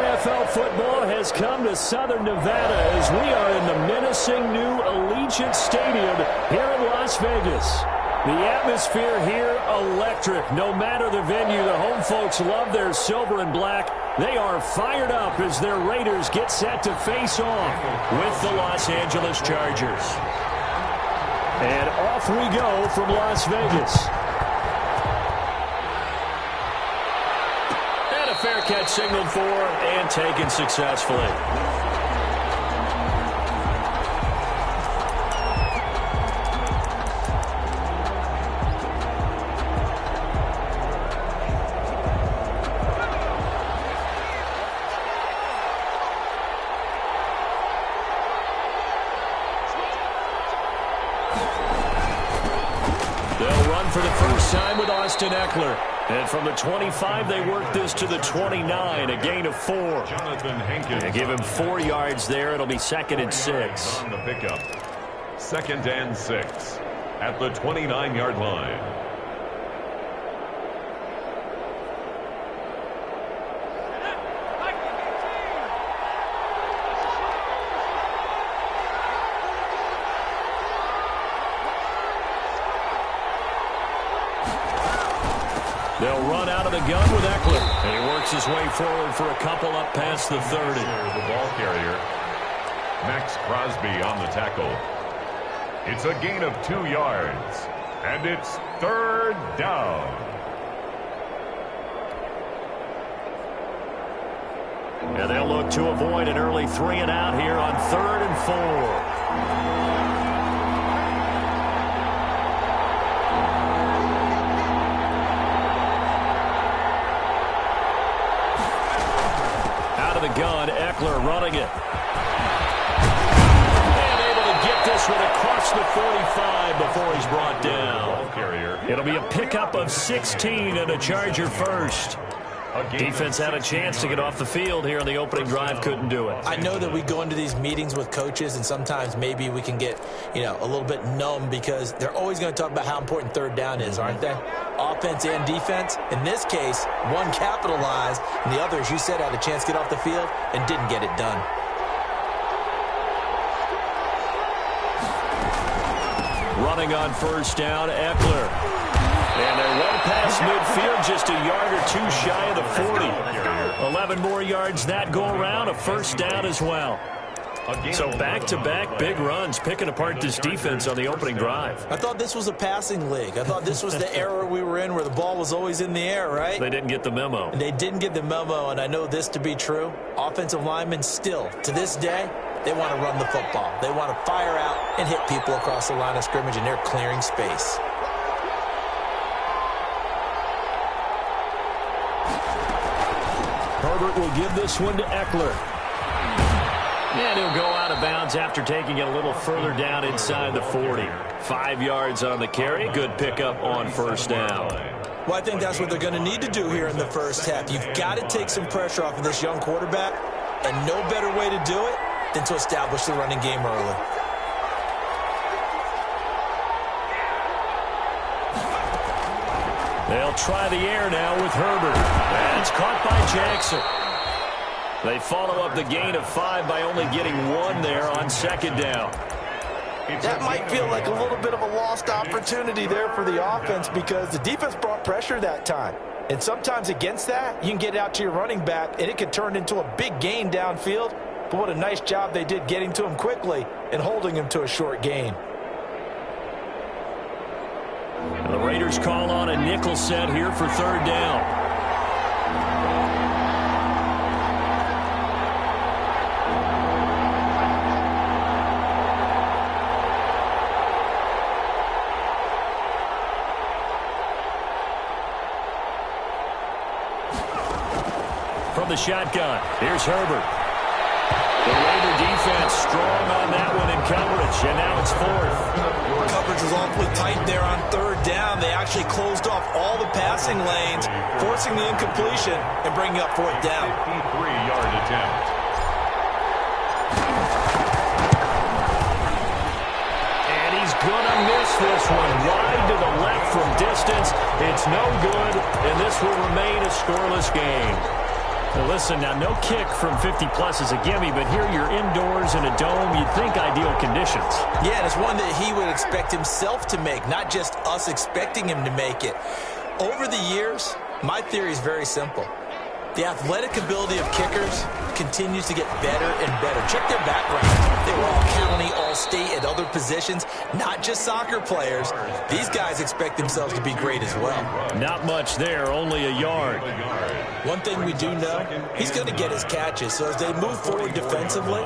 NFL football has come to Southern Nevada as we are in the menacing new Allegiant Stadium here in Las Vegas. The atmosphere here, electric. No matter the venue, the home folks love their silver and black. They are fired up as their Raiders get set to face off with the Los Angeles Chargers. And off we go from Las Vegas. And a fair catch signaled for and taken successfully. For the first time with Austin Eckler. And from the 25, they work this to the 29, a gain of 4. They give him 4 yards there. It'll be 2nd and 6. On the pickup, 2nd and 6 at the 29-yard line. They'll run out of the gun with Eckler. And he works his way forward for a couple up past the 30. The ball carrier, Max Crosby on the tackle. It's a gain of 2 yards. And it's 3rd down. And they'll look to avoid an early 3 and out here on 3rd and 4. Gun, Eckler running it. And able to get this one across the 45 before he's brought down. It'll be a pickup of 16 and a Charger first. Defense had a chance to get off the field here on the opening drive, couldn't do it. I know that we go into these meetings with coaches, and sometimes maybe we can get, a little bit numb because they're always going to talk about how important 3rd down is, aren't they? Offense and defense. In this case, one capitalized, and the other, as you said, had a chance to get off the field and didn't get it done. Running on 1st down, Eckler. And they're well past midfield, just a yard or 2 shy of the 40. 11 more yards that go around, a 1st down as well. So back-to-back big runs, picking apart this defense on the opening drive. I thought this was a passing league. I thought this was the era we were in where the ball was always in the air, right? They didn't get the memo. And they didn't get the memo, and I know this to be true. Offensive linemen still, to this day, they want to run the football. They want to fire out and hit people across the line of scrimmage, and they're clearing space. Herbert will give this one to Eckler. And he'll go out of bounds after taking it a little further down inside the 40. 5 yards on the carry. Good pickup on 1st down. Well, I think that's what they're going to need to do here in the first half. You've got to take some pressure off of this young quarterback, and no better way to do it than to establish the running game early. They'll try the air now with Herbert. That's caught by Jackson. They follow up the gain of 5 by only getting 1 there on 2nd down. That might feel like a little bit of a lost opportunity there for the offense because the defense brought pressure that time. And sometimes against that, you can get out to your running back, and it could turn into a big gain downfield. But what a nice job they did getting to him quickly and holding him to a short gain. The Raiders call on a nickel set here for 3rd down. From the shotgun, here's Herbert. The Raider defense strong on that one in coverage, and now it's 4th. Coverage was awfully tight there on 3rd down. They actually closed off all the passing lanes, forcing the incompletion and bringing up 4th down. 53-yard attempt. And he's going to miss this one wide to the left from distance. It's no good, and this will remain a scoreless game. Well, listen, now no kick from 50-plus is a gimme, but here you're indoors in a dome. You'd think ideal conditions. Yeah, and it's one that he would expect himself to make, not just us expecting him to make it. Over the years, my theory is very simple. The athletic ability of kickers continues to get better and better. Check their background. They were all county, all state at other positions, not just soccer players. These guys expect themselves to be great as well. Not much there, only a yard. One thing we do know, he's going to get his catches. So as they move forward defensively,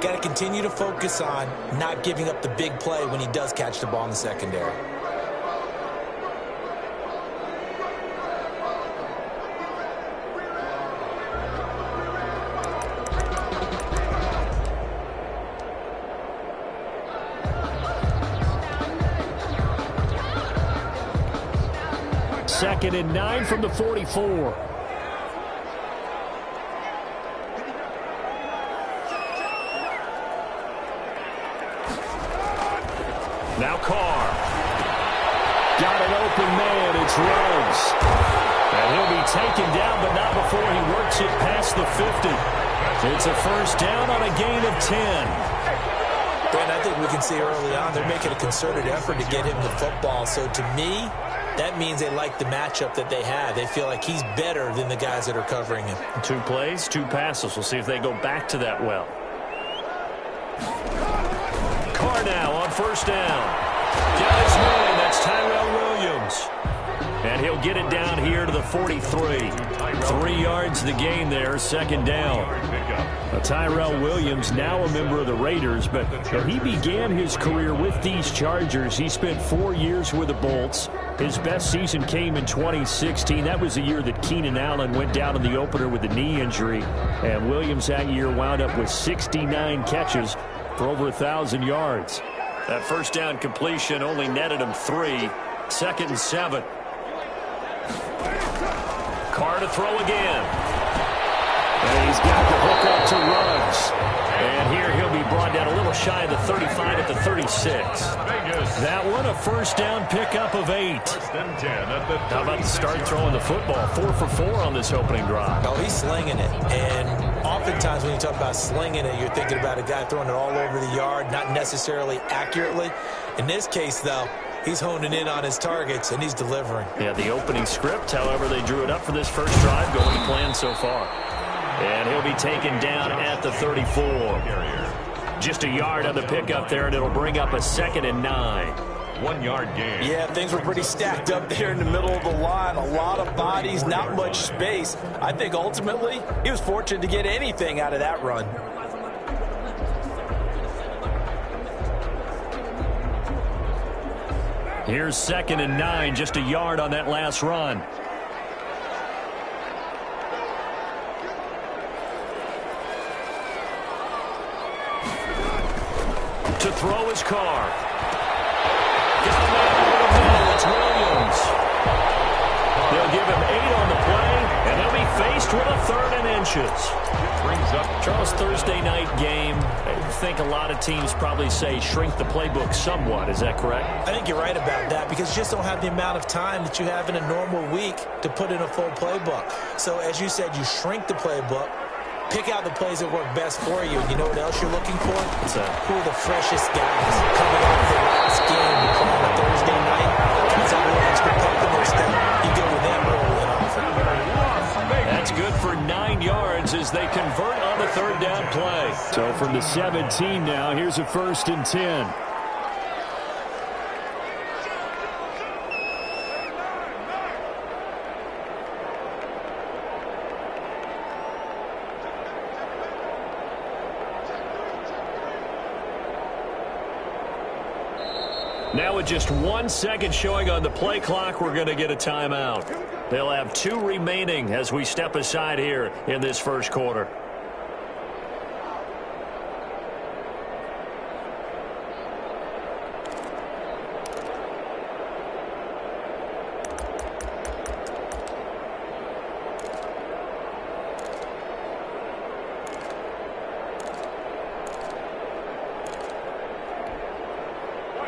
got to continue to focus on not giving up the big play when he does catch the ball in the secondary. Second and 9 from the 44. Now Carr. Got an open man. It's Ruggs. And he'll be taken down, but not before he works it past the 50. It's a first down on a gain of 10. And I think we can see early on they're making a concerted effort to get him the football. So to me, that means they like the matchup that they have. They feel like he's better than the guys that are covering him. 2 plays, 2 passes. We'll see if they go back to that well. Carr now on first down. Got his man. That's Tyrell Williams. And he'll get it down here to the 43. 3 yards the gain there, second down. Tyrell Williams, now a member of the Raiders, but he began his career with these Chargers. He spent 4 years with the Bolts. His best season came in 2016. That was the year that Keenan Allen went down in the opener with a knee injury. And Williams that year wound up with 69 catches for over 1,000 yards. That first down completion only netted him 3. Second and 7. Carr to throw again. And he's got the hook up to Ruggs. And here he'll be brought down a little shy of the 35 at the 36. That one, a first down pickup of 8. How about to start throwing the football? 4 for 4 on this opening drive. Oh, he's slinging it. And oftentimes when you talk about slinging it, you're thinking about a guy throwing it all over the yard, not necessarily accurately. In this case, though, he's honing in on his targets, and he's delivering. Yeah, the opening script, however, they drew it up for this first drive, going to plan so far. And he'll be taken down at the 34. Just a yard on the pickup there, and it'll bring up a second and 9. 1 yard gain. Yeah, things were pretty stacked up there in the middle of the line. A lot of bodies, not much space. I think ultimately he was fortunate to get anything out of that run. Here's second and 9, just a yard on that last run. To throw his Carr. Got a man over the middle. It's Williams. They'll give him 8 on the play, and he'll be faced with a 3rd and inches. Brings up Charles, Thursday night game. I think a lot of teams probably say shrink the playbook somewhat. Is that correct? I think you're right about that because you just don't have the amount of time that you have in a normal week to put in a full playbook. So as you said, you shrink the playbook. Pick out the plays that work best for you. You know what else you're looking for? Who are the freshest guys coming off the last game to play on a Thursday night? That's how everyone's going to pick the most step. You go with them early and often. That's good for 9 yards as they convert on the 3rd down play. So from the 17 now, here's a 1st and 10. Now with just 1 second showing on the play clock, we're going to get a timeout. They'll have 2 remaining as we step aside here in this first quarter.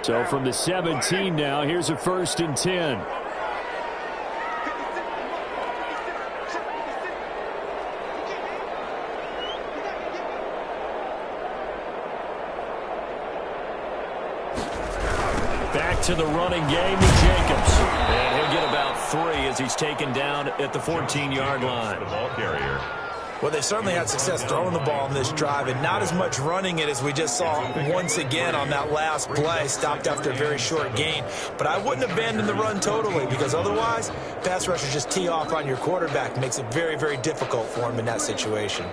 So from the 17 now, here's a 1st and 10. to the running game with Jacobs. And he'll get about 3 as he's taken down at the 14-yard line. The ball carrier. Well, they certainly had success throwing the ball on this drive, and not as much running it as we just saw once again on that last play. Stopped after a very short gain. But I wouldn't abandon the run totally, because otherwise, pass rushers just tee off on your quarterback. Makes it very, very difficult for him in that situation.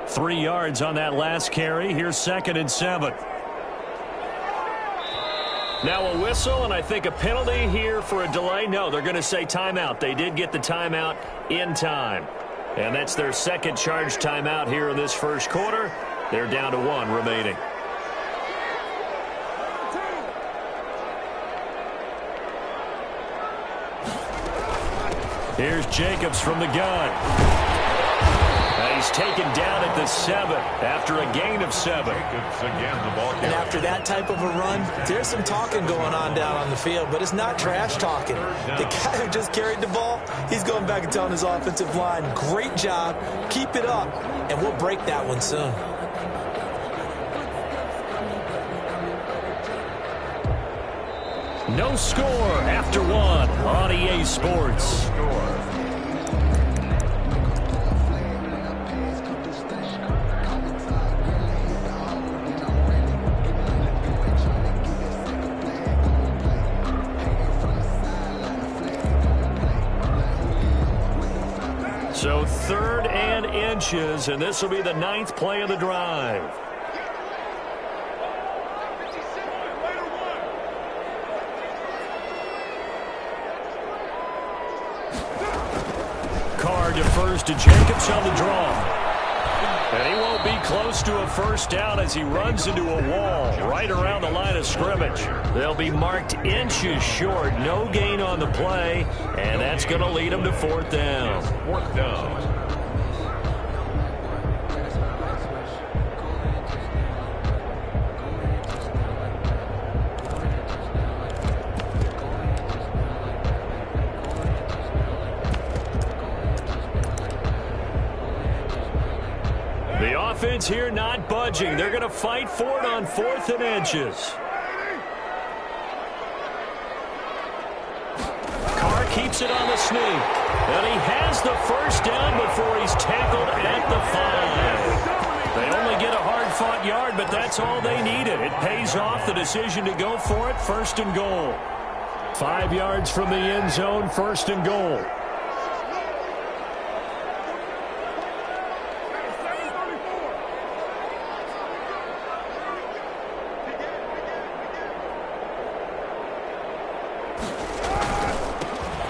Three yards on that last carry. Here's 2nd and 7. Now a whistle, and I think a penalty here for a delay. No, they're going to say timeout. They did get the timeout in time. And that's their second charge timeout here in this first quarter. They're down to 1 remaining. Here's Jacobs from the gun. He's taken down at the 7 after a gain of 7. Jacobs again, the ball carrier. And after that type of a run, there's some talking going on down on the field, but it's not trash talking. The guy who just carried the ball, he's going back and telling his offensive line, great job, keep it up, and we'll break that one soon. No score after 1 on EA Sports. So 3rd and inches, and this will be the 9th play of the drive. Carr defers to Jacobs on the draw. And he won't be close to a first down as he runs into a wall right around the line of scrimmage. They'll be marked inches short. No gain on the play, and that's going to lead them to 4th down. 4th down. Offense here not budging. They're going to fight for it on 4th and inches. Carr keeps it on the sneak. And he has the first down before he's tackled at the 5. They only get a hard-fought yard, but that's all they needed. It pays off the decision to go for it. 1st and goal. 5 yards from the end zone. 1st and goal.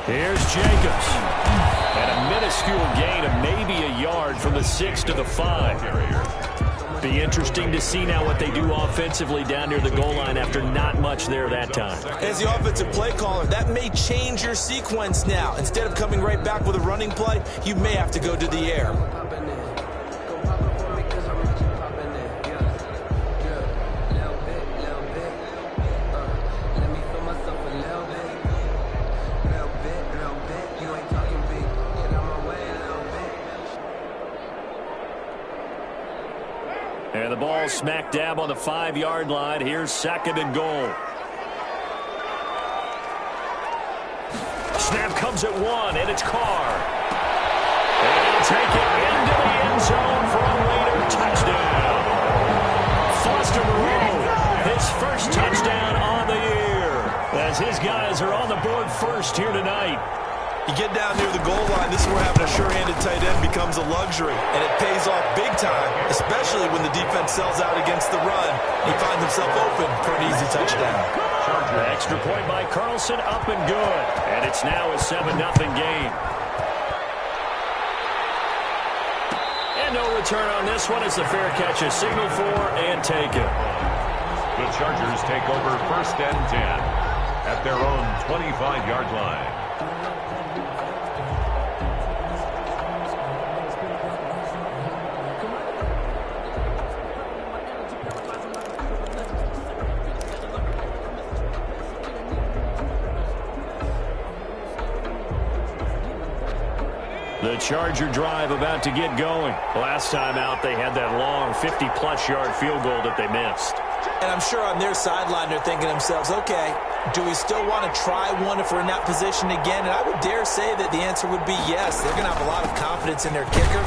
Here's Jacobs. And a minuscule gain of maybe a yard from the 6 to the 5. Be interesting to see now what they do offensively down near the goal line after not much there that time. As the offensive play caller, that may change your sequence now. Instead of coming right back with a running play, you may have to go to the air. And the ball smack dab on the 5-yard line. Here's 2nd and goal. Snap comes at 1, and it's Carr. And he'll take it into the end zone for a later touchdown. Foster Moreau, his first touchdown on the year, as his guys are on the board first here tonight. You get down near the goal line, this is where having a sure-handed tight end becomes a luxury, and it pays off big time, especially when the defense sells out against the run. He finds himself open for an easy touchdown. Extra point by Carlson, up and good, and it's now a 7-0 game. And no return on this one as the fair catch is signaled for and taken. The Chargers take over 1st and 10 at their own 25-yard line. The Charger drive about to get going. Last time out, they had that long 50-plus yard field goal that they missed. And I'm sure on their sideline they're thinking to themselves, okay, do we still want to try one if we're in that position again? And I would dare say that the answer would be yes. They're going to have a lot of confidence in their kicker.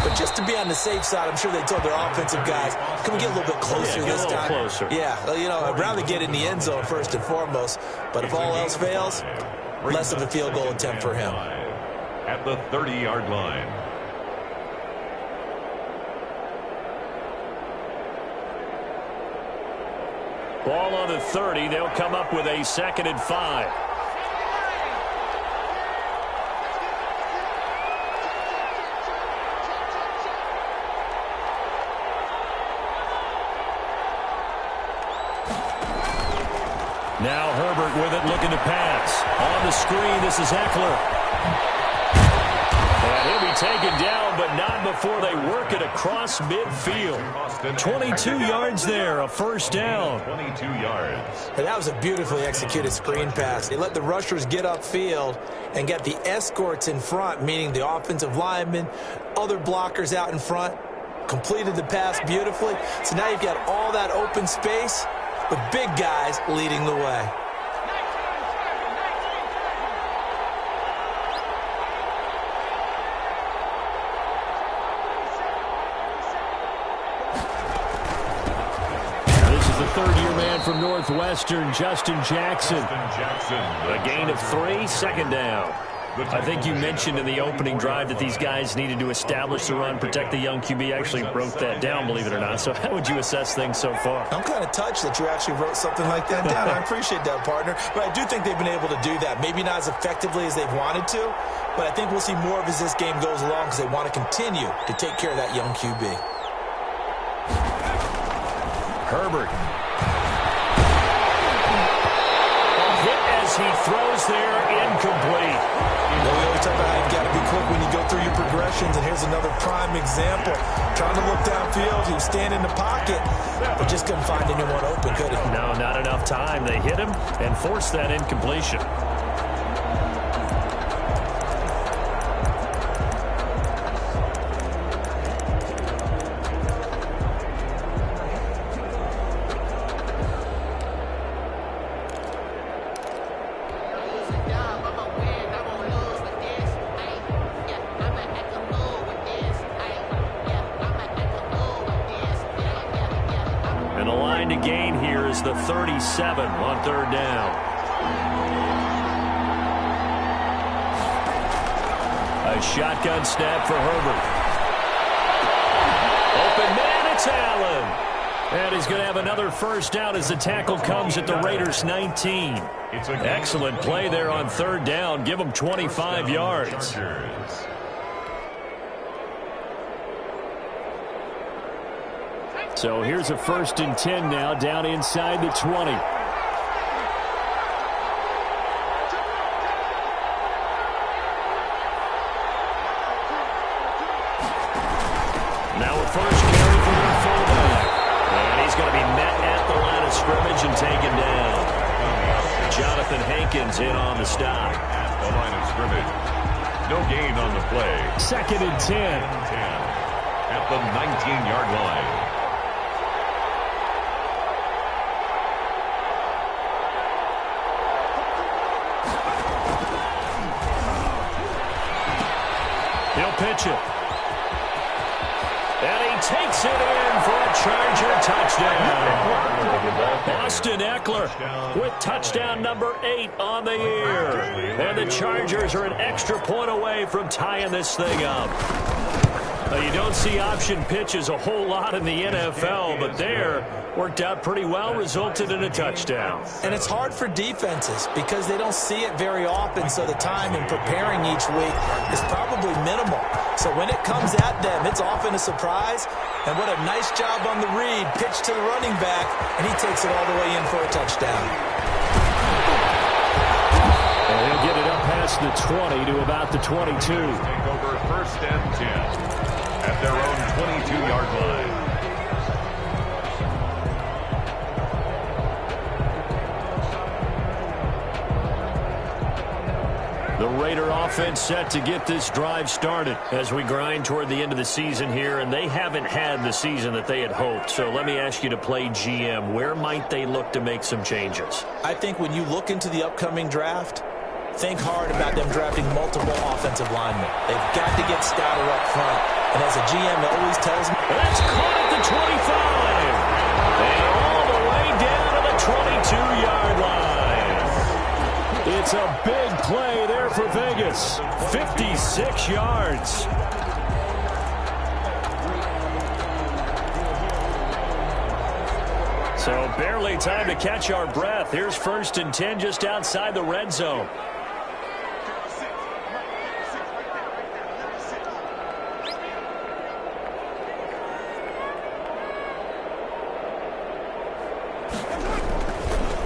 But just to be on the safe side, I'm sure they told their offensive guys, can we get a little bit closer this time? Closer. Yeah, well, you know, I'd rather get in the end zone first and foremost. But if all else fails, less of a field goal attempt for him. At the 30-yard line. Ball on the 30. They'll come up with a 2nd and 5. Now Herbert with it, looking to pass. On the screen, this is Eckler. And he'll be taken down, but not before they work it across midfield. 22 yards there, a first down. 22 yards. And that was a beautifully executed screen pass. They let the rushers get upfield and get the escorts in front, meaning the offensive linemen, other blockers out in front, completed the pass beautifully. So now you've got all that open space with big guys leading the way. Third-year man from Northwestern, Justin Jackson. A gain of 3, 2nd down. I think you mentioned in the opening drive that these guys needed to establish the run, protect the young QB. Actually wrote that down, believe it or not. So how would you assess things so far? I'm kind of touched that you actually wrote something like that down. I appreciate that, partner. But I do think they've been able to do that. Maybe not as effectively as they've wanted to, but I think we'll see more of as this game goes along because they want to continue to take care of that young QB. Herbert. He throws there, incomplete. You know, we always talk about how you've got to be quick when you go through your progressions, and here's another prime example. Trying to look downfield, he was standing in the pocket, but just couldn't find anyone open, could he? No, not enough time. They hit him and forced that incompletion. The 37 on 3rd down. A shotgun snap for Herbert. Open man, it's Allen. And he's going to have another first down as the tackle comes at the Raiders' 19. Excellent play there on 3rd down. Give them 25 yards. So here's a 1st and 10 now, down inside the 20. Now a first carry for their fullback. And he's going to be met at the line of scrimmage and taken down. Jonathan Hankins in on the stop. At the line of scrimmage. No gain on the play. 2nd and 10. At the 19-yard line. Pitch it. And he takes it in for a Charger touchdown. Austin Eckler with touchdown number 8 on the year. And the Chargers are an extra point away from tying this thing up. Now, you don't see option pitches a whole lot in the NFL, but there worked out pretty well, resulted in a touchdown. And it's hard for defenses because they don't see it very often, so the time in preparing each week is probably minimal. So when it comes at them, it's often a surprise. And what a nice job on the read, pitch to the running back, and he takes it all the way in for a touchdown. And he'll get it up past the 20 to about the 22. Take over 1st and 10 at their own 22-yard line. The Raider offense set to get this drive started as we grind toward the end of the season here, and they haven't had the season that they had hoped. So let me ask you to play GM. Where might they look to make some changes? I think when you look into the upcoming draft, think hard about them drafting multiple offensive linemen. They've got to get stouter up front. And as a GM, it always tells me, that's caught at the 25. And all the way down to the 22-yard line. It's a big play there for Vegas. 56 yards. So barely time to catch our breath. Here's 1st and 10 just outside the red zone.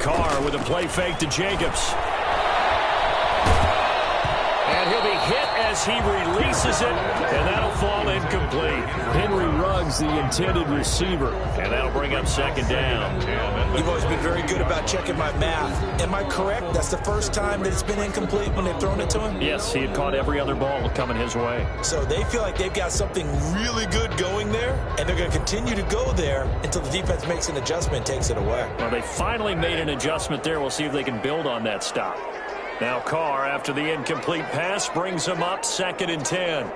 Carr with a play fake to Jacobs. And he'll be hit as he releases it, and that'll fall incomplete. Henry Ruggs, the intended receiver, and that'll bring up 2nd down. You've always been very good about checking my math. Am I correct? That's the first time that it's been incomplete when they've thrown it to him? Yes, he had caught every other ball coming his way. So they feel like they've got something really good going there, and they're going to continue to go there until the defense makes an adjustment and takes it away. Well, they finally made an adjustment there. We'll see if they can build on that stop. Now Carr, after the incomplete pass, brings him up 2nd and 10.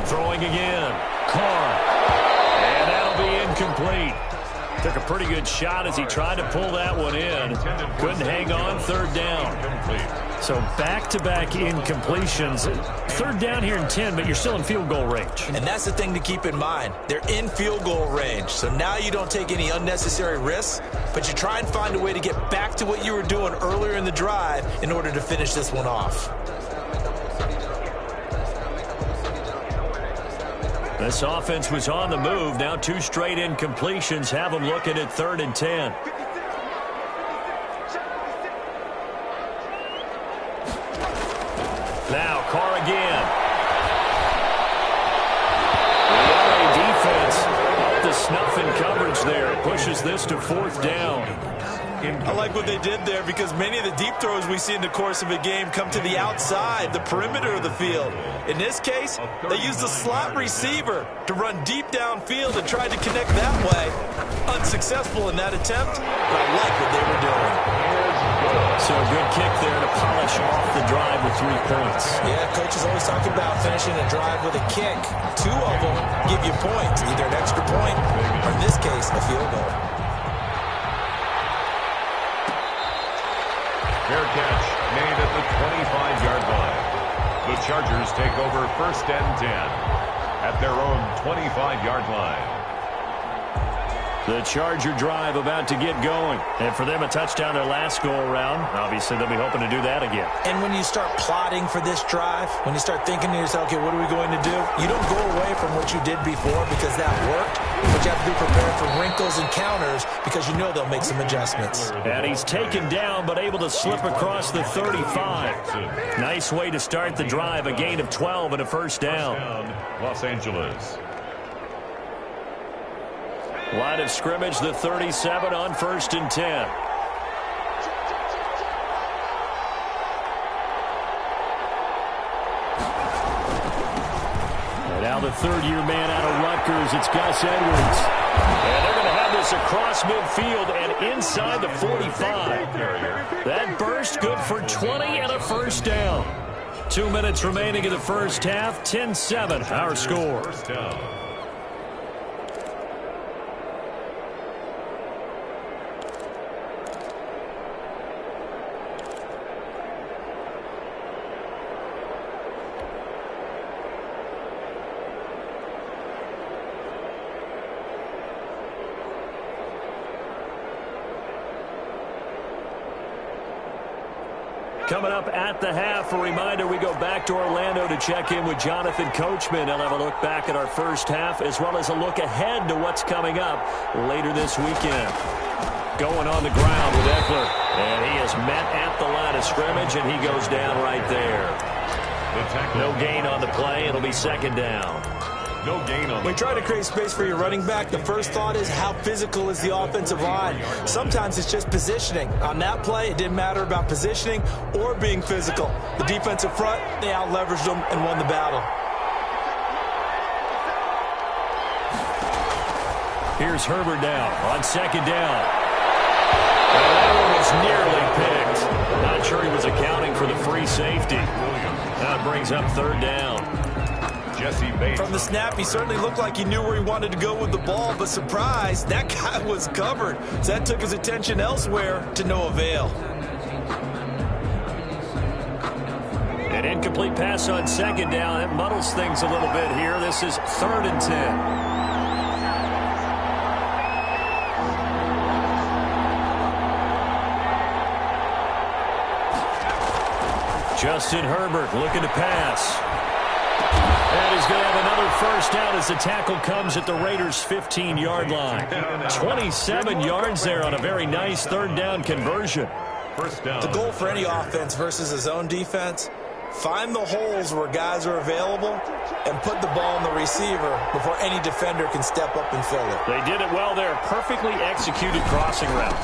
Throwing again. Carr. And that'll be incomplete. Took a pretty good shot as he tried to pull that one in. Couldn't hang on. 3rd down. So back-to-back incompletions. 3rd down here and 10, but you're still in field goal range. And that's the thing to keep in mind. They're in field goal range. So now you don't take any unnecessary risks, but you try and find a way to get back to what you were doing earlier in the drive in order to finish this one off. This offense was on the move. Now 2 straight incompletions have them looking at 3rd and 10. Now Carr again. The LA defense up the snuff in coverage there. Pushes this to 4th down. I like what they did there because many of the deep throws we see in the course of a game come to the outside, the perimeter of the field. In this case, they used the slot receiver to run deep downfield and tried to connect that way. Unsuccessful in that attempt, but I like what they were doing. So a good kick there to polish off the drive with 3 points. Yeah, coaches always talk about finishing a drive with a kick. 2 of them give you points, either an extra point or in this case, a field goal. Fair catch made at the 25-yard line. The Chargers take over 1st and 10 at their own 25-yard line. The Charger drive about to get going. And for them, a touchdown their last go-around. Obviously, they'll be hoping to do that again. And when you start plotting for this drive, when you start thinking to yourself, okay, what are we going to do? You don't go away from what you did before because that worked. But you have to be prepared for wrinkles and counters because you know they'll make some adjustments. And he's taken down but able to slip across the 35. Nice way to start the drive. A gain of 12 and a 1st down. Los Angeles. Line of scrimmage, the 37 on 1st and 10. And now the 3rd-year man out of Rutgers, it's Gus Edwards. And they're going to have this across midfield and inside the 45. That burst good for 20 and a 1st down. 2 minutes remaining in the 1st half, 10-7, our score. First down. Coming up at the half, a reminder, we go back to Orlando to check in with Jonathan Coachman. He'll have a look back at our 1st half as well as a look ahead to what's coming up later this weekend. Going on the ground with Eckler. And he is met at the line of scrimmage, and he goes down right there. No gain on the play. It'll be second down. No gain on. When trying to create space for your running back, the first thought is how physical is the offensive line. Sometimes it's just positioning. On that play, it didn't matter about positioning or being physical. The defensive front, they out-leveraged them and won the battle. Here's Herbert now on second down. And that one was nearly picked. Not sure he was accounting for the free safety. That brings up third down. From the snap, he certainly looked like he knew where he wanted to go with the ball, but surprise, that guy was covered. So that took his attention elsewhere to no avail. An incomplete pass on second down. It muddles things a little bit here. This is 3rd and 10. Justin Herbert looking to pass. And he's going to have another first down as the tackle comes at the Raiders' 15-yard line. 27 yards there on a very nice third down conversion. First down. The goal for any offense versus a zone defense, find the holes where guys are available and put the ball in the receiver before any defender can step up and fill it. They did it well there. Perfectly executed crossing route.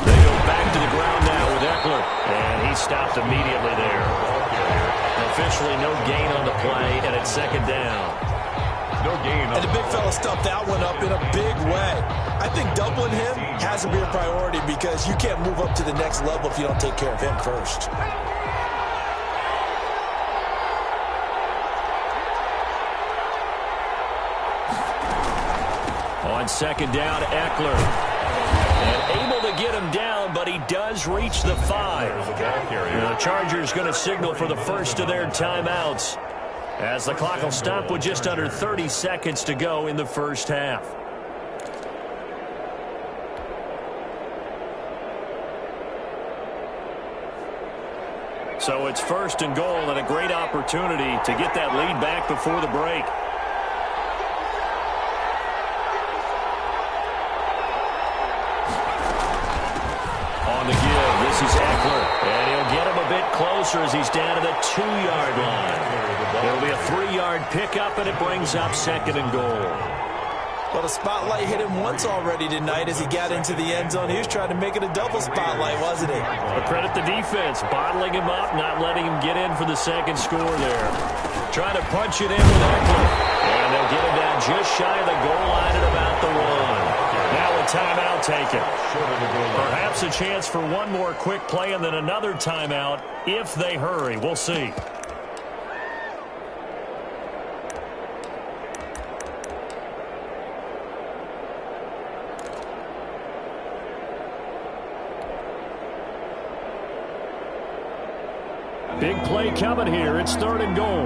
They go back to the ground now with Eckler. And he stopped immediately there. Officially no gain on the play, and it's second down. No gain. And the big fella stuffed that one up in a big way. I think doubling him has to be a priority because you can't move up to the next level if you don't take care of him first. On second down, Eckler. And able to get him down, but he does reach the 5. The Chargers going to signal for the first of their timeouts as the clock will stop with just under 30 seconds to go in the first half. So it's 1st and goal and a great opportunity to get that lead back before the break. This is Eckler, and he'll get him a bit closer as he's down to the 2-yard line. It'll be a 3-yard pickup, and it brings up 2nd and goal. Well, the spotlight hit him once already tonight as he got into the end zone. He was trying to make it a double spotlight, wasn't he? But credit the defense, bottling him up, not letting him get in for the second score there. Trying to punch it in with Eckler, and they'll get him down just shy of the goal line at about the 1. Now a timeout taken. Perhaps a chance for one more quick play and then another timeout if they hurry. We'll see. Big play coming here. It's 3rd and goal.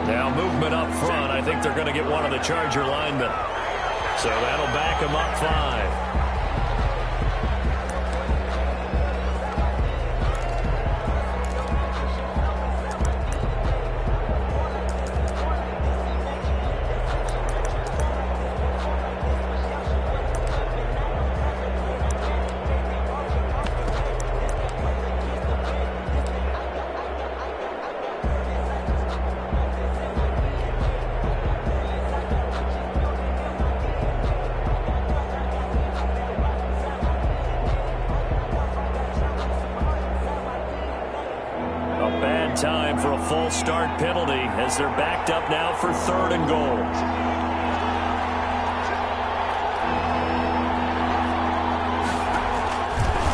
Now movement up front. I think they're going to get one of the Charger linemen. So that'll back them up 5. Time for a false start penalty as they're backed up now for 3rd and goal.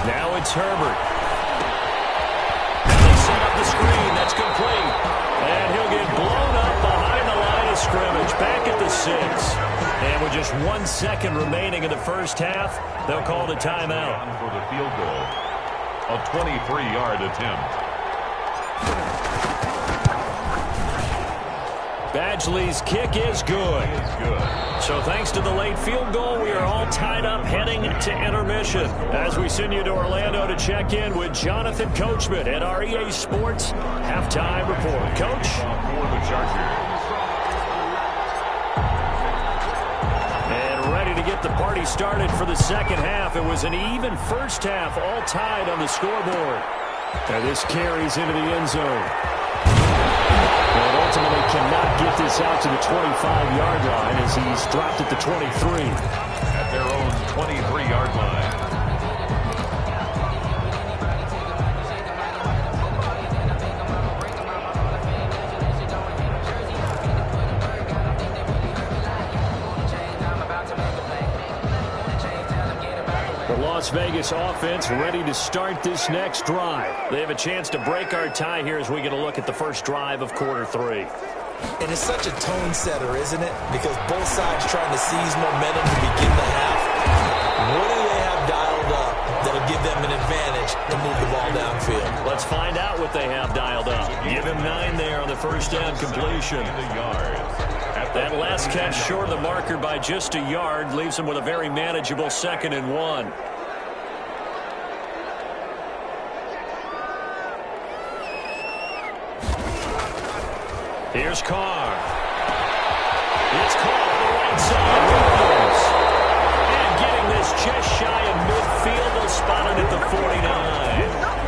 Now it's Herbert. And they set up the screen. That's complete. And he'll get blown up behind the line of scrimmage. Back at the 6. And with just 1 second remaining in the first half, they'll call the timeout. For the field goal. A 23-yard attempt. Badgley's kick is good. So thanks to the late field goal, we are all tied up heading to intermission as we send you to Orlando to check in with Jonathan Coachman at our EA Sports Halftime Report. Coach? For the Chargers. get the party started for the second half. It was an even first half, all tied on the scoreboard. And this carries into the end zone. But ultimately cannot get this out to the 25-yard line as he's dropped at the 23. At their own 23-yard line. Las Vegas offense ready to start this next drive. They have a chance to break our tie here as we get a look at the first drive of quarter 3. And it's such a tone setter, isn't it? Because both sides trying to seize momentum to begin the half. What do they have dialed up that'll give them an advantage to move the ball downfield? Let's find out what they have dialed up. Give him 9 there on the first down completion. That last catch short of the marker by just a yard leaves him with a very manageable 2nd and 1. Here's Carr. It's caught on the right side. Williams. And getting this just shy of midfield. They'll spot it at the 49.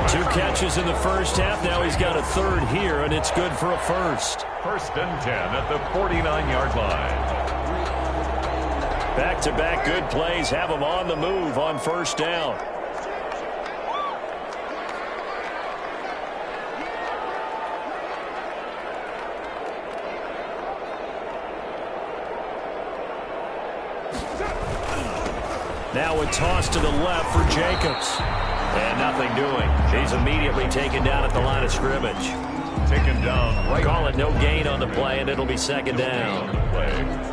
2 catches in the first half. Now he's got a 3rd here, and it's good for a first. 1st and 10 at the 49-yard line. Back-to-back good plays have him on the move on first down. Now a toss to the left for Jacobs. And nothing doing. He's immediately taken down at the line of scrimmage. Taken down right. Call it no gain on the play, and it'll be 2nd down.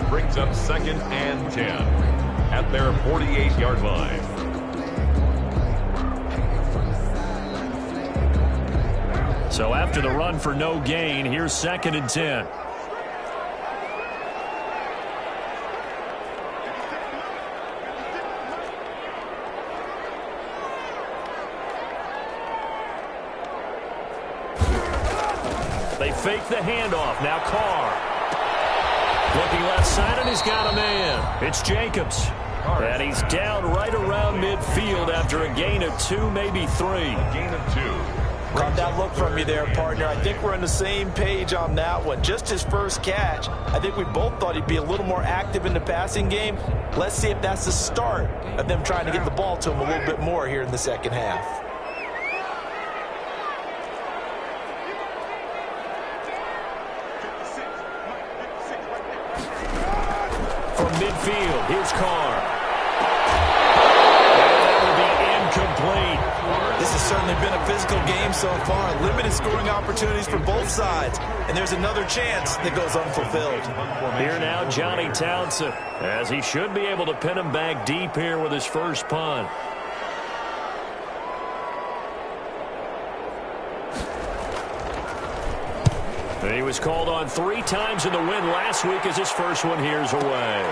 Brings up 2nd and 10 at their 48-yard line. So after the run for no gain, here's 2nd and 10. They fake the handoff. Now Carr. Looking left side, and he's got a man. It's Jacobs. And he's down right around midfield after a gain of 2, maybe 3. Gain of 2. Caught that look from you there, partner. I think we're on the same page on that one. Just his first catch. I think we both thought he'd be a little more active in the passing game. Let's see if that's the start of them trying to get the ball to him a little bit more here in the second half. Midfield. Here's Carr. That will be incomplete. This has certainly been a physical game so far. Limited scoring opportunities for both sides. And there's another chance that goes unfulfilled. Here now, Johnny Townsend, as he should be able to pin him back deep here with his first punt. He was called on 3 times in the win last week as his first one here's away. Now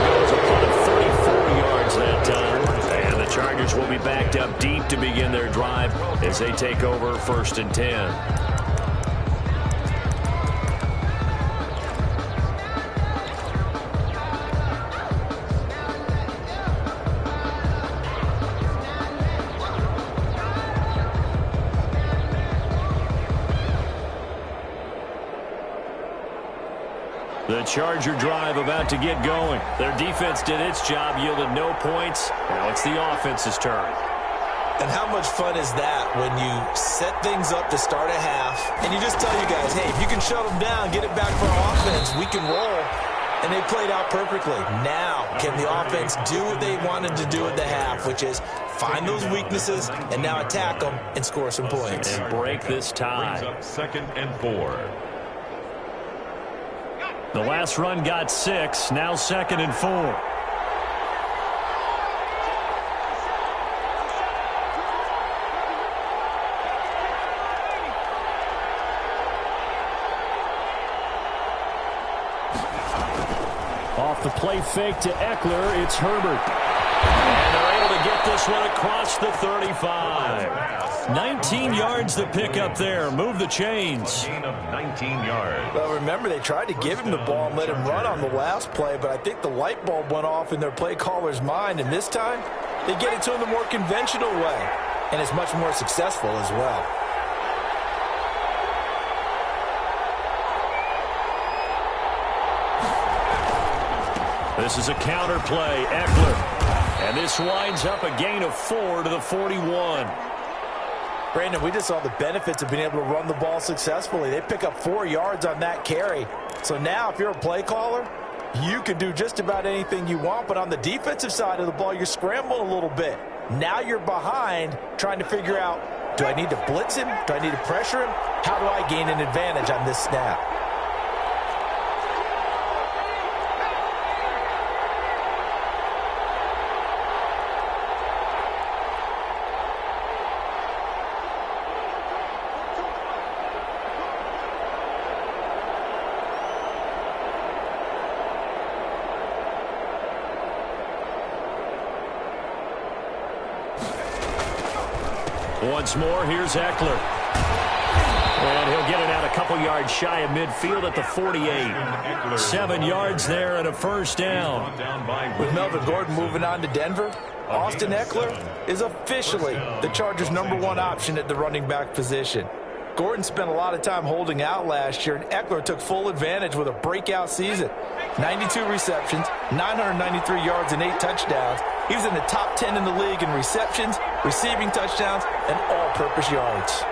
goes a punt of 34 yards that time. And the Chargers will be backed up deep to begin their drive as they take over 1st and 10. The Charger drive about to get going. Their defense did its job, yielded no points. Now it's the offense's turn. And how much fun is that when you set things up to start a half, and you just tell you guys, hey, if you can shut them down, get it back for our offense, we can roll. And they played out perfectly. Now, can the offense do what they wanted to do at the half, which is find those weaknesses and now attack them and score some points. And break this tie. Brings up 2nd and 4. The last run got 6, now 2nd and 4. Off the play fake to Eckler, it's Herbert. And they're able to get get this one across the 35. 19 yards to pick up there. Move the chains. Gain of 19 yards. Well, remember, they tried to give him the ball and let him run on the last play, but I think the light bulb went off in their play caller's mind, and this time they get it to him the more conventional way, and it's much more successful as well. This is a counter play, Eckler. And this winds up a gain of 4 to the 41. Brandon, we just saw the benefits of being able to run the ball successfully. They pick up 4 yards on that carry. So now if you're a play caller, you can do just about anything you want. But on the defensive side of the ball, you're scrambling a little bit. Now you're behind trying to figure out, do I need to blitz him? Do I need to pressure him? How do I gain an advantage on this snap? Once more, here's Eckler. And he'll get it out a couple yards shy of midfield at the 48. 7 yards there and a first down. With Melvin Gordon moving on to Denver, Austin Eckler is officially the Chargers' #1 option at the running back position. Gordon spent a lot of time holding out last year, and Eckler took full advantage with a breakout season. 92 receptions, 993 yards, and 8 touchdowns. He was in the top 10 in the league in receptions, receiving touchdowns, and all-purpose yards.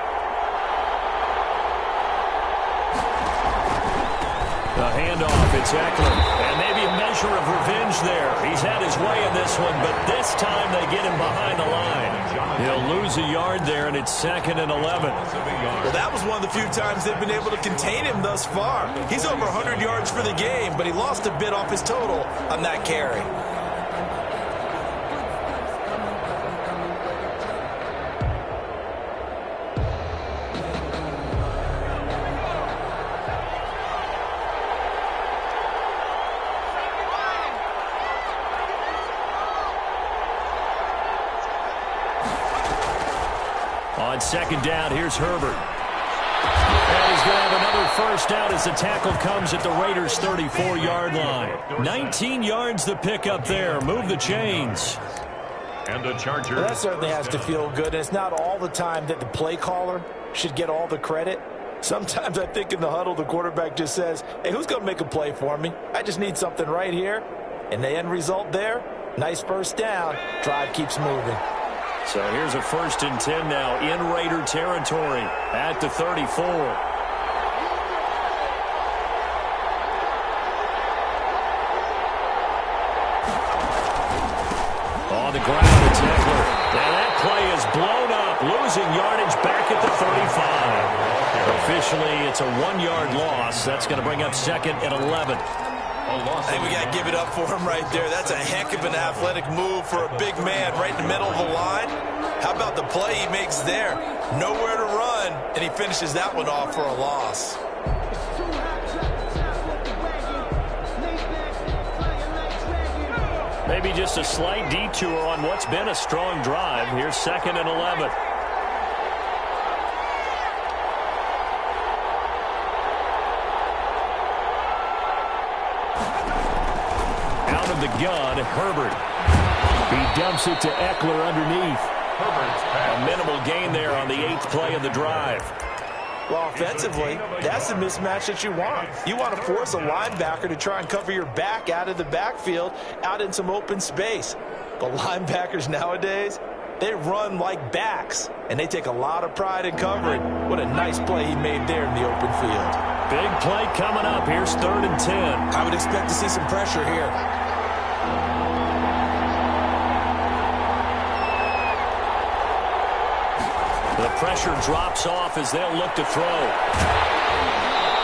The handoff, it's Eckler. And maybe a measure of revenge there. He's had his way in this one, but this time they get him behind the line. He'll lose a yard there, and it's 2nd and 11. Well, that was one of the few times they've been able to contain him thus far. He's over 100 yards for the game, but he lost a bit off his total on that carry. On 2nd down, here's Herbert. And he's going to have another first down as the tackle comes at the Raiders' 34-yard line. 19 yards to pick up there. Move the chains. And the Chargers. Well, that certainly has to feel good. And it's not all the time that the play caller should get all the credit. Sometimes I think in the huddle, the quarterback just says, hey, who's going to make a play for me? I just need something right here. And the end result there, nice first down. Drive keeps moving. So here's a 1st and 10 now in Raider territory at the 34. On the ground, it's Eckler. And that play is blown up, losing yardage back at the 35. Officially, it's a 1-yard loss. That's going to bring up 2nd and 11. I think we got to give it up for him right there. That's a heck of an athletic move for a big man right in the middle of the line. How about the play he makes there? Nowhere to run, and he finishes that one off for a loss. Maybe just a slight detour on what's been a strong drive. Here's 2nd and 11. The gun, Herbert. He dumps it to Eckler underneath. A minimal gain there on the 8th play of the drive. Well, offensively, that's the mismatch that you want. You want to force a linebacker to try and cover your back out of the backfield, out in some open space. But linebackers nowadays, they run like backs, and they take a lot of pride in covering. What a nice play he made there in the open field. Big play coming up. Here's 3rd and 10. I would expect to see some pressure here. The pressure drops off as they'll look to throw.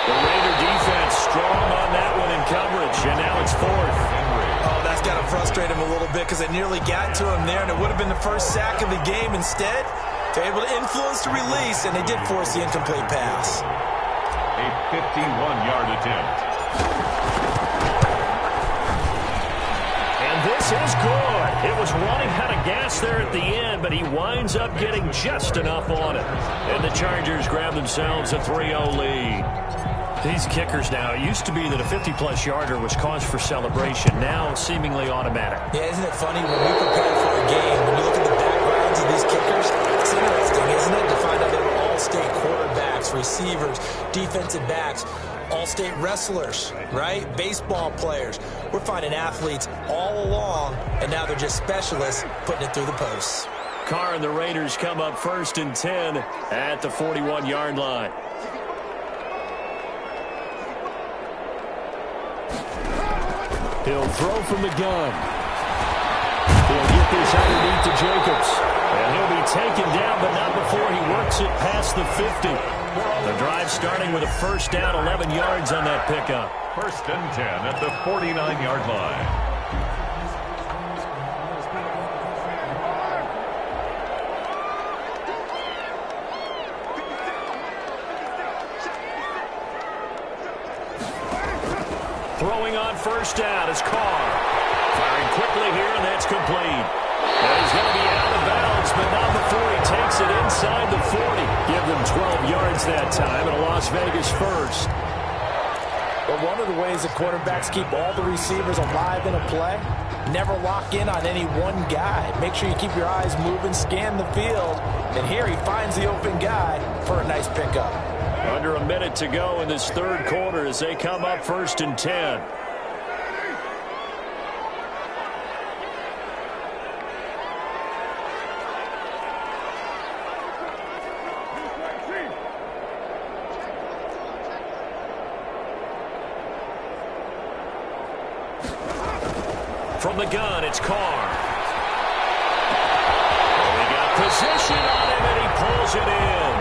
The Raider defense strong on that one in coverage, and now it's 4th. Oh, that's got to frustrate him a little bit because it nearly got to him there, and it would have been the first sack of the game. Instead, they're able to influence the release, and they did force the incomplete pass. A 51-yard attempt. And this This is good. It was running out of gas there at the end, but he winds up getting just enough on it. And the Chargers grab themselves a 3-0 lead. These kickers now, it used to be that a 50-plus yarder was cause for celebration. Now, seemingly automatic. Yeah, isn't it funny when we prepare for a game, when you look at the backgrounds of these kickers, it's interesting, isn't it, to find out they were all-state quarterbacks, receivers, defensive backs, all-state wrestlers, right? Baseball players. We're finding athletes all along, and now they're just specialists putting it through the posts. Carr and the Raiders come up 1st and 10 at the 41-yard line. He'll throw from the gun. He'll get this underneath to Jacobs. And he'll be taken down, but not before he works it past the 50. The drive starting with a first down, 11 yards on that pickup. 1st and 10 at the 49-yard line. Throwing on first down is Carr. Firing quickly here, and that's complete. And he's going to be out of bounds, but not before he takes it inside the 40. Give them 12 yards that time, and a Las Vegas first. But one of the ways that quarterbacks keep all the receivers alive in a play, never lock in on any one guy. Make sure you keep your eyes moving, scan the field. And here he finds the open guy for a nice pickup. Under a minute to go in this third quarter as they come up 1st and 10. From the gun, it's Carr. They got position on him, and he pulls it in.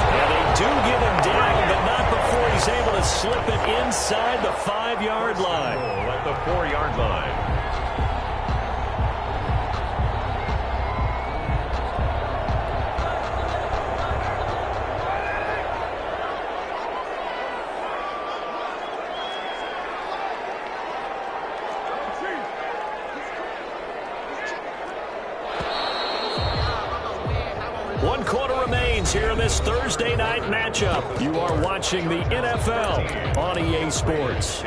And they do get him down, but not before he's able to slip it inside the 5-yard line. At the 4-yard line. One quarter remains here in this Thursday night matchup. You are watching the NFL on EA Sports.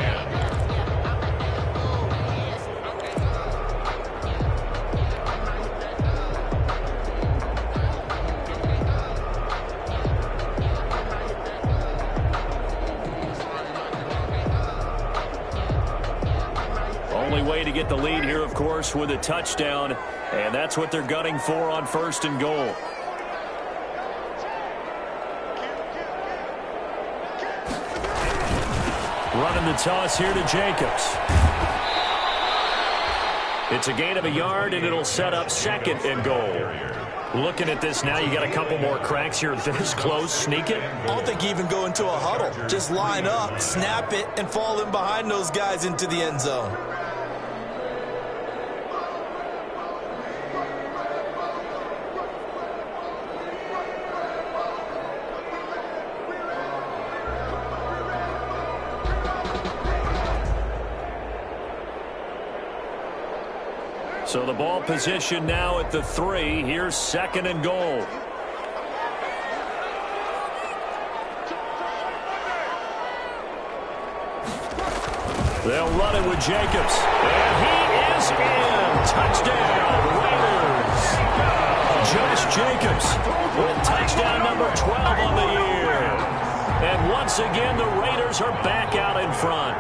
Only way to get the lead here, of course, with a touchdown, and that's what they're gunning for on 1st and goal. Running the toss here to Jacobs. It's a gain of a yard, and it'll set up 2nd and goal. Looking at this now, you got a couple more cracks here. This close, sneak it. I don't think you even go into a huddle. Just line up, snap it, and fall in behind those guys into the end zone. So the ball position now at the 3. Here's 2nd and goal. They'll run it with Jacobs. And he is in. Touchdown, Raiders. Josh Jacobs with touchdown number 12 on the year. And once again, the Raiders are back out in front.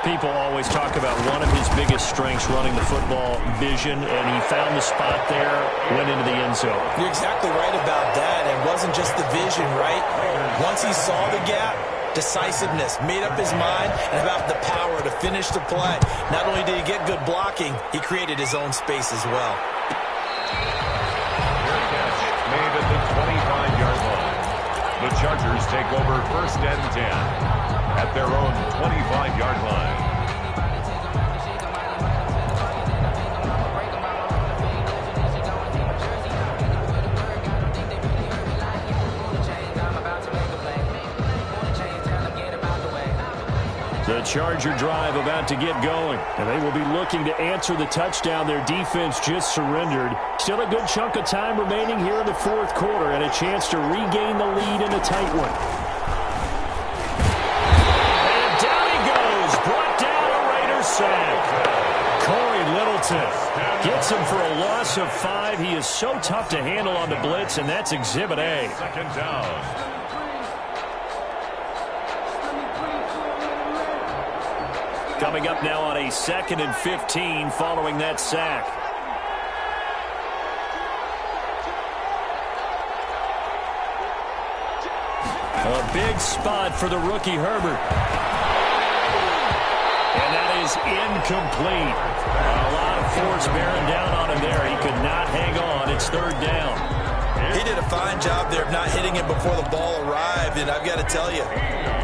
People always talk about one of his biggest strengths, running the football, vision, and he found the spot there, went into the end zone. You're exactly right about that. It wasn't just the vision, right? Once he saw the gap, decisiveness, made up his mind, and about the power to finish the play. Not only did he get good blocking, he created his own space as well. Made at the 25-yard line. The Chargers take over 1st and 10. At their own 25-yard line. The Charger drive about to get going. And they will be looking to answer the touchdown their defense just surrendered. Still a good chunk of time remaining here in the fourth quarter and a chance to regain the lead in a tight one. And down he goes. Brought down a Raiders sack. Corey Littleton gets him for a loss of 5. He is so tough to handle on the blitz, and that's Exhibit A. Second down. Coming up now on a 2nd and 15 following that sack. A big spot for the rookie Herbert. And that is incomplete. A lot of force bearing down on him there. He could not hang on. It's 3rd down. He did a fine job there of not hitting him before the ball arrived, and I've got to tell you,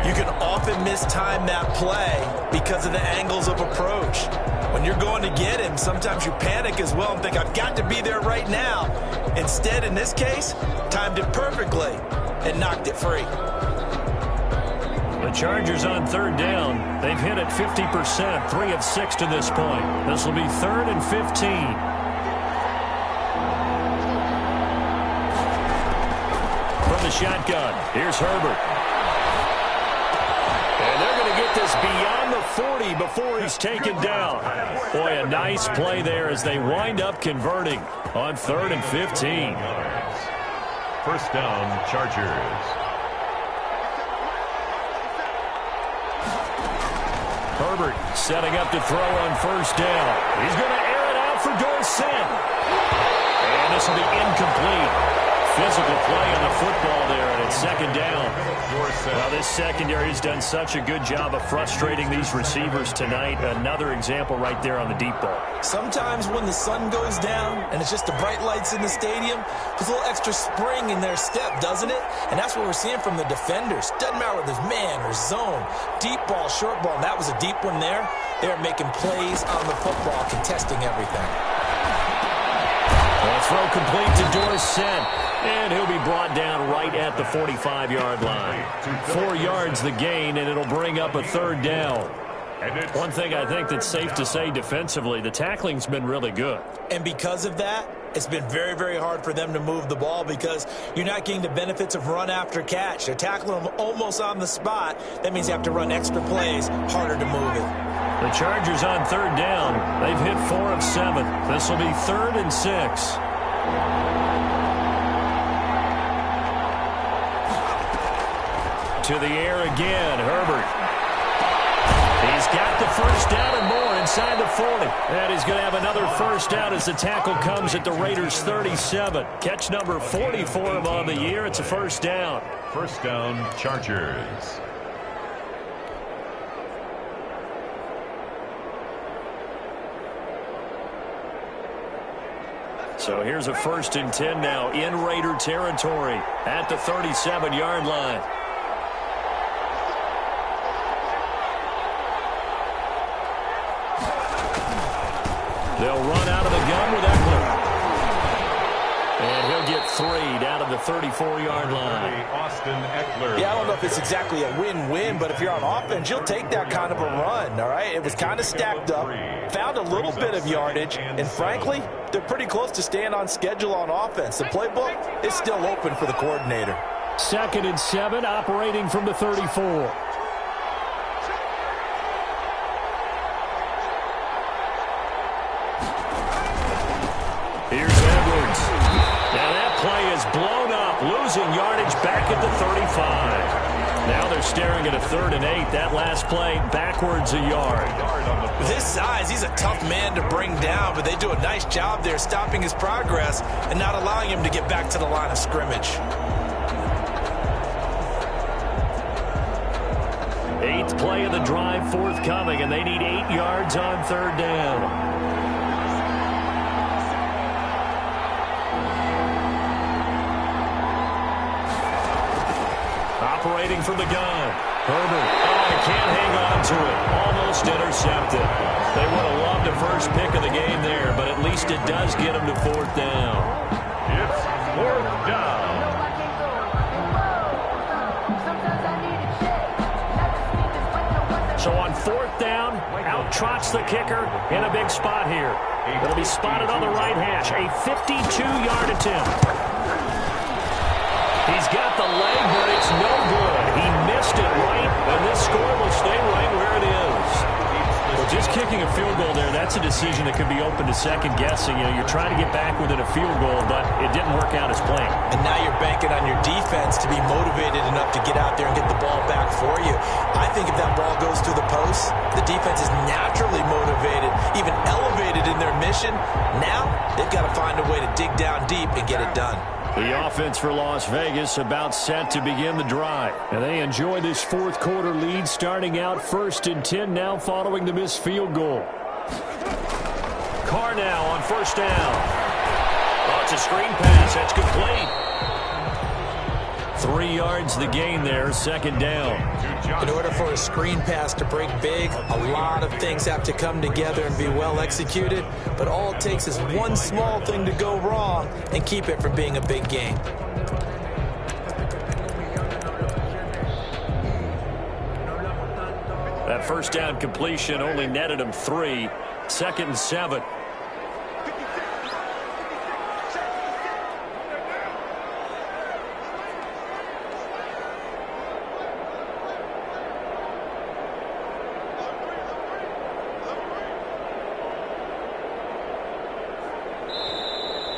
you can often mistime that play because of the angles of approach. When you're going to get him, sometimes you panic as well and think, I've got to be there right now. Instead, in this case, timed it perfectly and knocked it free. The Chargers on 3rd down. They've hit it 50%, 3 of 6 to this point. This will be 3rd and 15. From the shotgun, here's Herbert. And they're going to get this beyond the 40 before he's taken down. Boy, a nice play there as they wind up converting on 3rd and 15. First down, Chargers. Herbert setting up to throw on 1st down. He's going to air it out for Dorsett. And this will be incomplete. Physical play on the football there, and it's 2nd down. Well, this secondary has done such a good job of frustrating these receivers tonight. Another example right there on the deep ball. Sometimes when the sun goes down and it's just the bright lights in the stadium, there's a little extra spring in their step, doesn't it? And that's what we're seeing from the defenders. Doesn't matter whether it's man or zone, deep ball, short ball. And that was a deep one there. They're making plays on the football, contesting everything. Well, throw complete to Dorsett. And he'll be brought down right at the 45-yard line. 4 yards the gain, and it'll bring up a 3rd down. One thing I think that's safe to say defensively, the tackling's been really good. And because of that, it's been very, very hard for them to move the ball because you're not getting the benefits of run after catch. They're tackling them almost on the spot. That means you have to run extra plays, harder to move it. The Chargers on 3rd down. They've hit 4 of 7. This will be 3rd and 6. To the air again, Herbert. He's got the 1st down and more inside the 40. And he's going to have another 1st down as the tackle comes at the Raiders' 37. Catch number 40 for him on the year. It's a 1st down. 1st down, Chargers. So here's a 1st and 10 now in Raider territory at the 37-yard line. They'll run out of the gun with Eckler. And he'll get 3 down to the 34-yard line. Austin Eckler. Yeah, I don't know if it's exactly a win-win, but if you're on offense, you'll take that kind of a run, all right? It was kind of stacked up, found a little bit of yardage, and frankly, they're pretty close to staying on schedule on offense. The playbook is still open for the coordinator. 2nd and 7, operating from the 34. Here's Edwards. Now that play is blown up, losing yardage back at the 35. Now they're staring at a 3rd and 8. That last play backwards a yard. With his size, he's a tough man to bring down, but they do a nice job there stopping his progress and not allowing him to get back to the line of scrimmage. 8th play of the drive forthcoming, and they need 8 yards on 3rd down. Operating from the gun. Herbert. Oh, can't hang on to it. Almost intercepted. They would have loved a first pick of the game there, but at least it does get them to 4th down. It's 4th down. So on 4th trots the kicker in a big spot here. It'll be spotted on the right hash. A 52-yard attempt. He's got the leg, but it's no good. He missed it right, and this score will stay right where it is. Well, just kicking a field goal there, that's a decision that could be open to second guessing. You know, you're trying to get back within a field goal, but it didn't work out as planned. And now you're banking on your defense to be motivated enough to get out there and get the ball back for you. I think if that ball goes through the post, the defense is naturally motivated, even elevated in their mission. Now they've got to find a way to dig down deep and get it done. The offense for Las Vegas about set to begin the drive. And they enjoy this fourth quarter lead, starting out 1st and 10 now following the missed field goal. Carr now on first down. Oh, it's a screen pass. That's complete. 3 yards the gain there, second down. In order for a screen pass to break big, a lot of things have to come together and be well executed. But all it takes is one small thing to go wrong and keep it from being a big gain. That first down completion only netted him 3. 2nd and 7.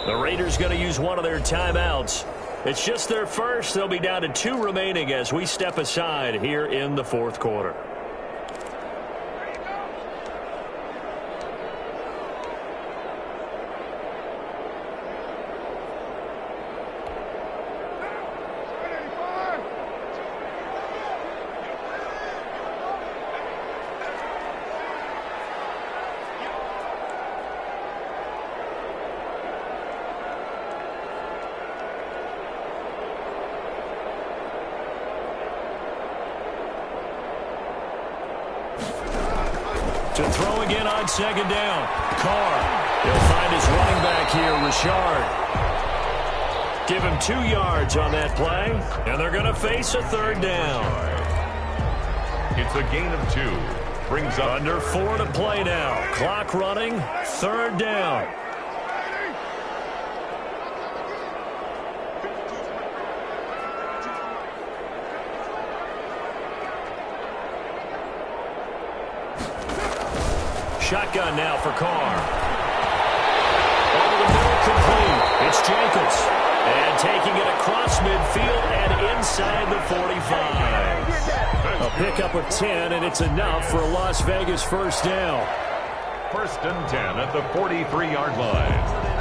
The Raiders going to use one of their timeouts. It's just their first. They'll be down to 2 remaining as we step aside here in the fourth quarter. To throw again on second down. Carr. He'll find his running back here, Richard. Give him 2 yards on that play, and they're going to face a 3rd down. It's a gain of 2. Brings up under 4 to play now. Clock running, 3rd down. Shotgun now for Carr. Over the middle, complete. It's Jacobs. And taking it across midfield and inside the 45. A pickup of 10, and it's enough for a Las Vegas first down. 1st and 10 at the 43-yard line.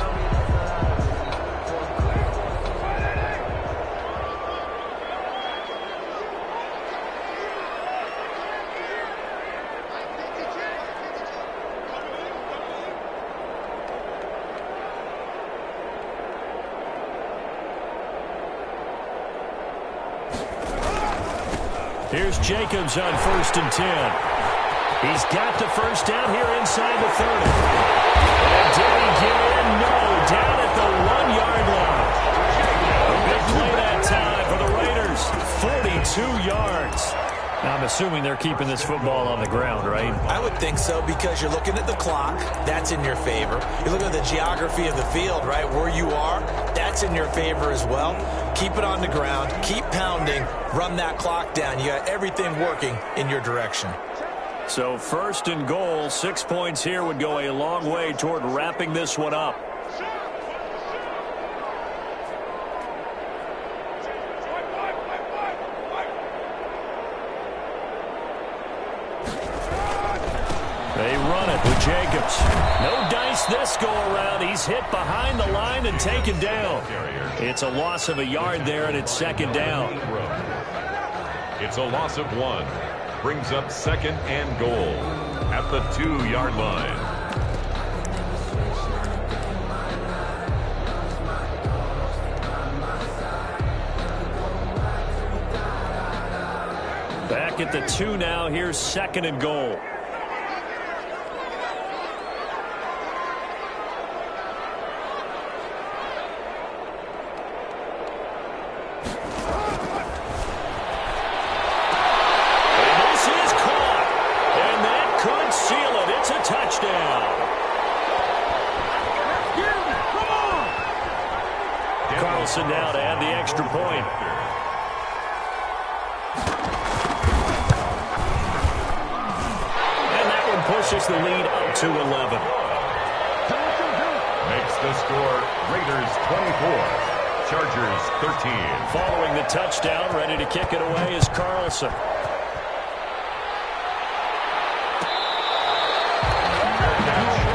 Here's Jacobs on 1st and 10. He's got the first down here inside the 30. And did he get in? No, down at the 1-yard line. A big play that time for the Raiders. 42 yards. Now, I'm assuming they're keeping this football on the ground, right? I would think so, because you're looking at the clock. That's in your favor. You're looking at the geography of the field, right? Where you are, that's in your favor as well. Keep it on the ground. Keep pounding. Run that clock down. You got everything working in your direction. So 1st and goal, 6 points here would go a long way toward wrapping this one up. They run it with Jacobs. No dice this go-around. He's hit behind the line and taken down. It's a loss of a yard there, and it's 2nd down. It's a loss of 1. Brings up 2nd and goal at the 2-yard line. Back at the 2 now. Here's 2nd and goal. Seal it. Carlson now to add the extra point. And that one pushes the lead up to 11. Makes the score Raiders 24. Chargers 13. Following the touchdown, ready to kick it away is Carlson.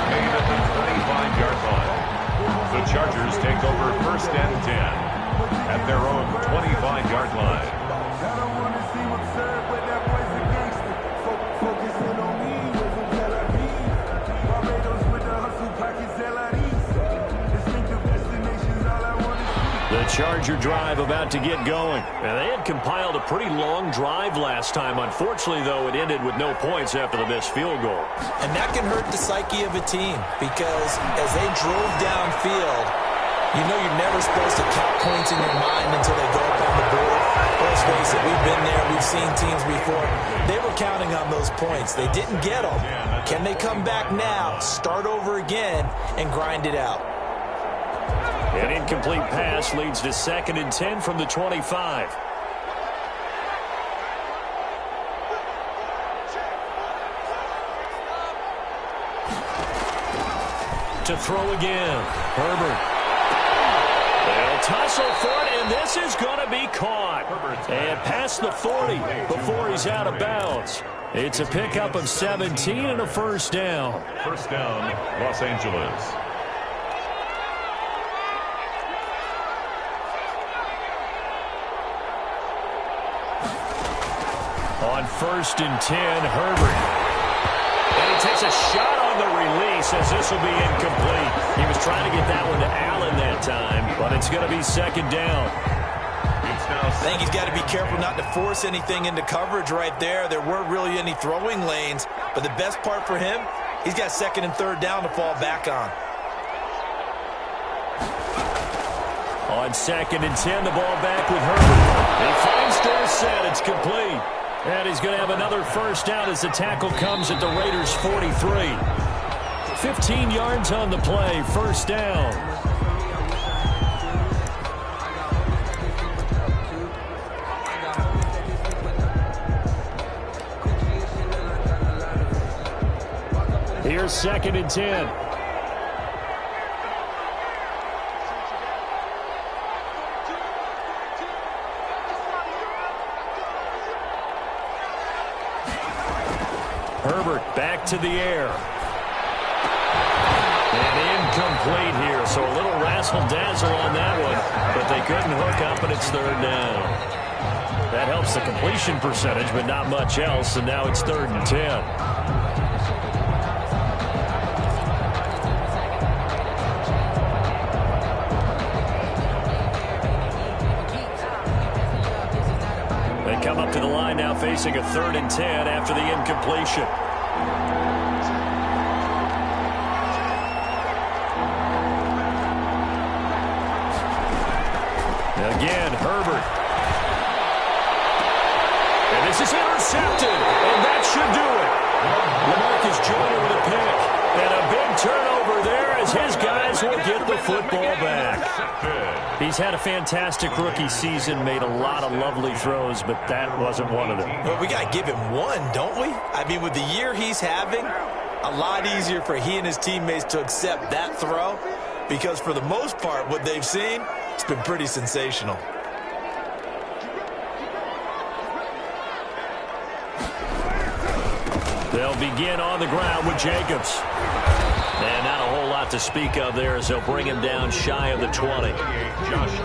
Made at the 25-yard line. The Chargers take over 1st and 10 at their own 25-yard line. The Charger drive about to get going. And they had compiled a pretty long drive last time. Unfortunately, though, it ended with no points after the missed field goal. And that can hurt the psyche of a team because as they drove downfield, you know you're never supposed to count points in your mind until they go up on the board. Let's face it, we've been there. We've seen teams before. They were counting on those points. They didn't get them. Can they come back now, start over again, and grind it out? An incomplete pass leads to 2nd and 10 from the 25. To throw again. Herbert. They'll tussle for it, and this is going to be caught. And past the 40 before he's out of bounds. It's a pickup of 17 and a first down. First down, Los Angeles. On 1st and 10, Herbert. And he takes a shot on the release as this will be incomplete. He was trying to get that one to Allen that time, but it's going to be 2nd down. I think he's got to be careful not to force anything into coverage right there. There weren't really any throwing lanes, but the best part for him, he's got 2nd and 3rd down to fall back on. On 2nd and 10, the ball back with Herbert. He finds Dorsett. It's complete. And he's going to have another first down as the tackle comes at the Raiders' 43. 15 yards on the play, first down. Here's 2nd and 10. Herbert back to the air. And incomplete here, so a little razzle-dazzle on that one, but they couldn't hook up, and it's 3rd down. That helps the completion percentage, but not much else, and now it's 3rd and 10. They come up to the line now facing a 3rd and 10 after the incompletion. Again, Herbert. And this is intercepted, and that should do it. LaMarcus Jr. with a pick. And a big turnover there as his guys will get the football back. He's had a fantastic rookie season, made a lot of lovely throws, but that wasn't one of them. Well, we got to give him one, don't we? I mean, with the year he's having, a lot easier for he and his teammates to accept that throw because for the most part, what they've seen, it's been pretty sensational. They'll begin on the ground with Jacobs. And not a whole lot to speak of there as they'll bring him down shy of the 20.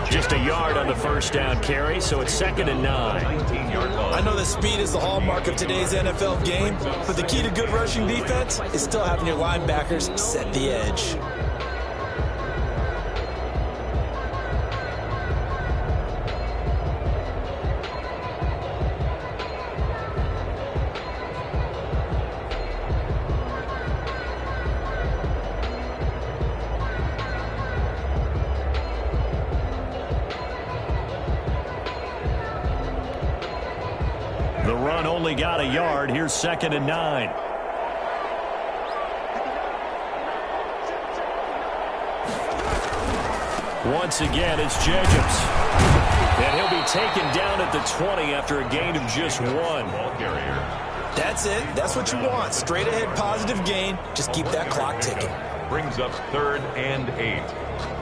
Just a yard on the first down carry, so it's 2nd and 9. I know that speed is the hallmark of today's NFL game, but the key to good rushing defense is still having your linebackers set the edge. The run only got a yard. Here's 2nd and 9. Once again, it's Jacobs. And he'll be taken down at the 20 after a gain of just 1. Ball carrier. That's it. That's what you want. Straight ahead positive gain. Just keep that clock ticking. Brings up 3rd and 8.